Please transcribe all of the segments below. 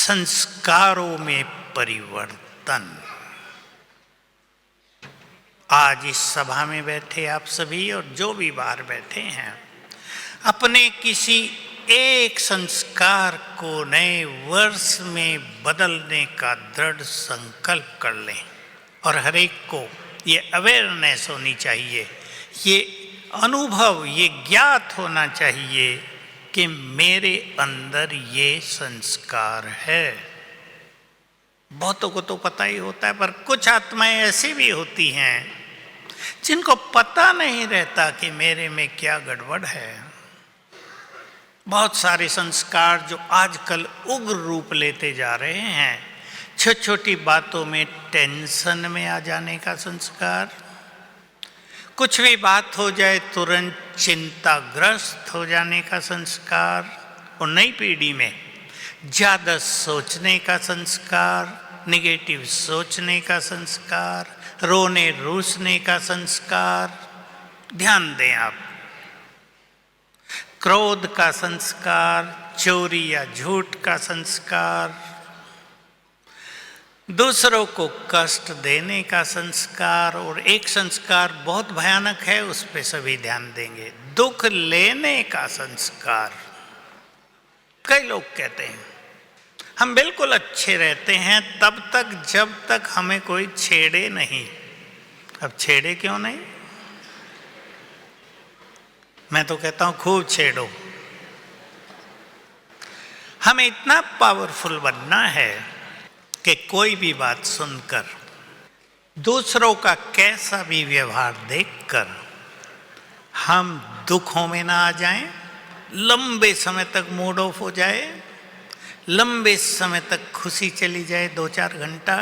संस्कारों में परिवर्तन। आज इस सभा में बैठे आप सभी और जो भी बाहर बैठे हैं, अपने किसी एक संस्कार को नए वर्ष में बदलने का दृढ़ संकल्प कर लें। और हर एक को ये अवेयरनेस होनी चाहिए, ये अनुभव, ये ज्ञात होना चाहिए कि मेरे अंदर ये संस्कार है। बहुतों को तो पता ही होता है, पर कुछ आत्माएं ऐसी भी होती हैं जिनको पता नहीं रहता कि मेरे में क्या गड़बड़ है। बहुत सारे संस्कार जो आजकल उग्र रूप लेते जा रहे हैं, छोटी छोटी बातों में टेंशन में आ जाने का संस्कार, कुछ भी बात हो जाए तुरंत चिंताग्रस्त हो जाने का संस्कार, और नई पीढ़ी में ज़्यादा सोचने का संस्कार, निगेटिव सोचने का संस्कार, रोने रूसने का संस्कार। ध्यान दें आप, क्रोध का संस्कार, चोरी या झूठ का संस्कार, दूसरों को कष्ट देने का संस्कार, और एक संस्कार बहुत भयानक है, उस पे सभी ध्यान देंगे, दुख लेने का संस्कार। कई लोग कहते हैं हम बिल्कुल अच्छे रहते हैं तब तक जब तक हमें कोई छेड़े नहीं। अब छेड़े क्यों नहीं? मैं तो कहता हूं खूब छेड़ो। हमें इतना पावरफुल बनना है कि कोई भी बात सुनकर, दूसरों का कैसा भी व्यवहार देखकर हम दुखों में ना आ जाएं, लंबे समय तक मूड ऑफ हो जाए, लंबे समय तक खुशी चली जाए 2-4 घंटा।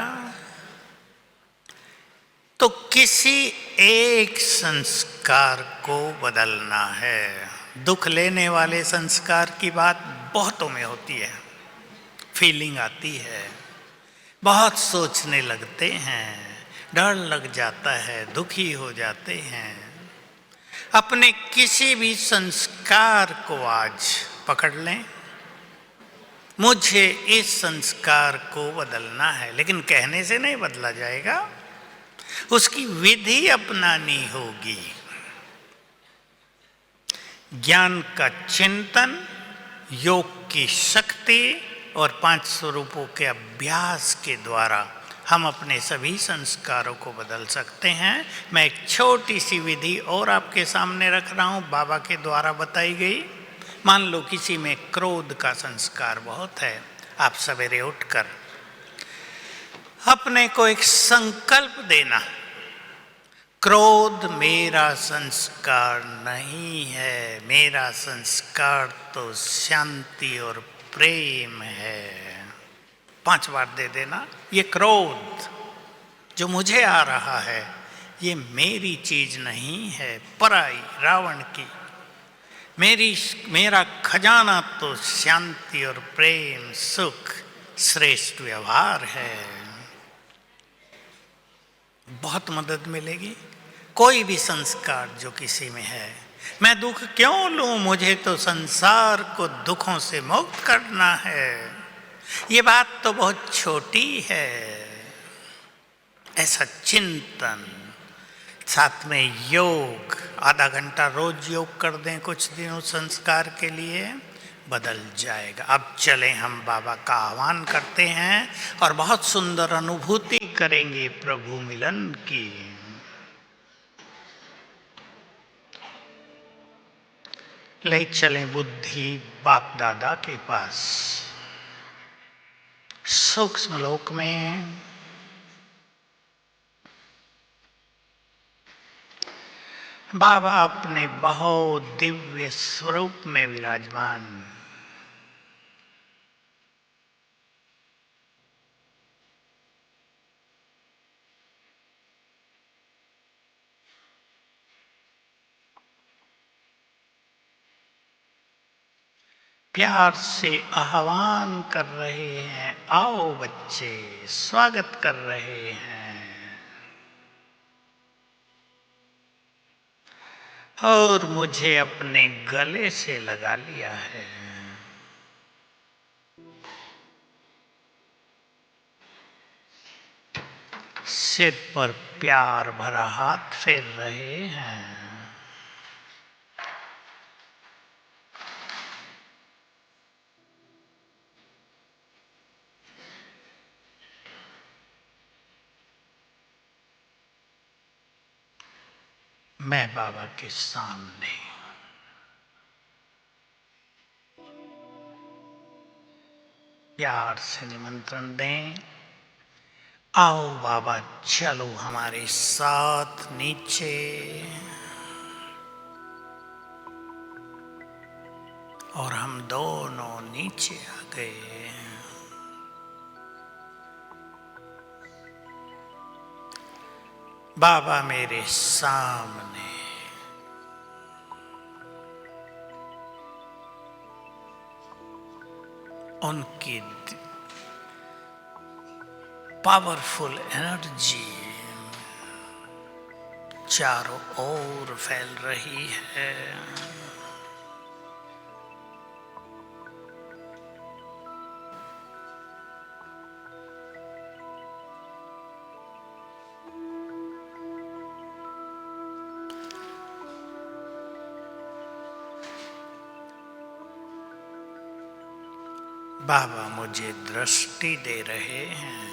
तो किसी एक संस्कार को बदलना है। दुख लेने वाले संस्कार की बात बहुतों में होती है, फीलिंग आती है, बहुत सोचने लगते हैं, डर लग जाता है, दुखी हो जाते हैं। अपने किसी भी संस्कार को आज पकड़ लें, मुझे इस संस्कार को बदलना है। लेकिन कहने से नहीं बदला जाएगा, उसकी विधि अपनानी होगी। ज्ञान का चिंतन, योग की शक्ति और 5 स्वरूपों के अभ्यास के द्वारा हम अपने सभी संस्कारों को बदल सकते हैं। मैं एक छोटी सी विधि और आपके सामने रख रहा हूं, बाबा के द्वारा बताई गई। मान लो किसी में क्रोध का संस्कार बहुत है, आप सवेरे उठकर अपने को एक संकल्प देना, क्रोध मेरा संस्कार नहीं है, मेरा संस्कार तो शांति और प्रेम है। 5 बार दे देना, ये क्रोध जो मुझे आ रहा है ये मेरी चीज नहीं है, पराई, रावण की। मेरा खजाना तो शांति और प्रेम, सुख, श्रेष्ठ व्यवहार है। बहुत मदद मिलेगी। कोई भी संस्कार जो किसी में है, मैं दुख क्यों लूं, मुझे तो संसार को दुखों से मुक्त करना है, ये बात तो बहुत छोटी है। ऐसा चिंतन, साथ में योग, आधा घंटा रोज योग कर दें कुछ दिनों संस्कार के लिए, बदल जाएगा। अब चलें, हम बाबा का आह्वान करते हैं और बहुत सुंदर अनुभूति करेंगे प्रभु मिलन की। ले चलें बुद्धि बाप दादा के पास, सूक्ष्म लोक में। बाबा अपने बहुत दिव्य स्वरूप में विराजमान, प्यार से आह्वान कर रहे हैं, आओ बच्चे, स्वागत कर रहे हैं। और मुझे अपने गले से लगा लिया है। सिर पर प्यार भरा हाथ फेर रहे हैं। मैं बाबा के सामने प्यार से निमंत्रण दें, आओ बाबा चलो हमारे साथ नीचे। और हम दोनों नीचे आ गए। बाबा मेरे सामने, उनकी पावरफुल एनर्जी चारों ओर फैल रही है। बाबा मुझे दृष्टि दे रहे हैं।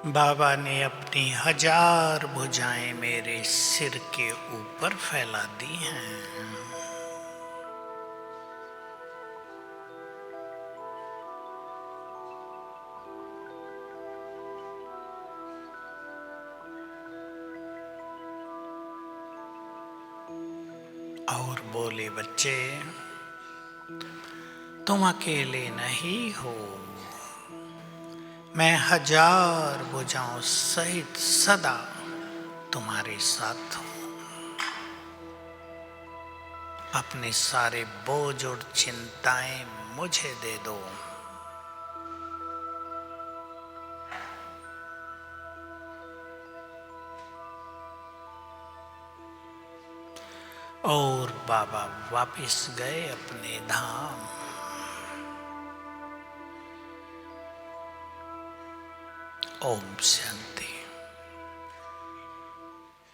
बाबा ने अपनी 1000 भुजाएं मेरे सिर के ऊपर फैला दी हैं। और बोले, बच्चे तुम अकेले नहीं हो, मैं 1000 भुजाओं सहित सदा तुम्हारे साथ हूं। अपने सारे बोझ और चिंताएं मुझे दे दो। और बाबा वापिस गए अपने धाम। ओम शांति।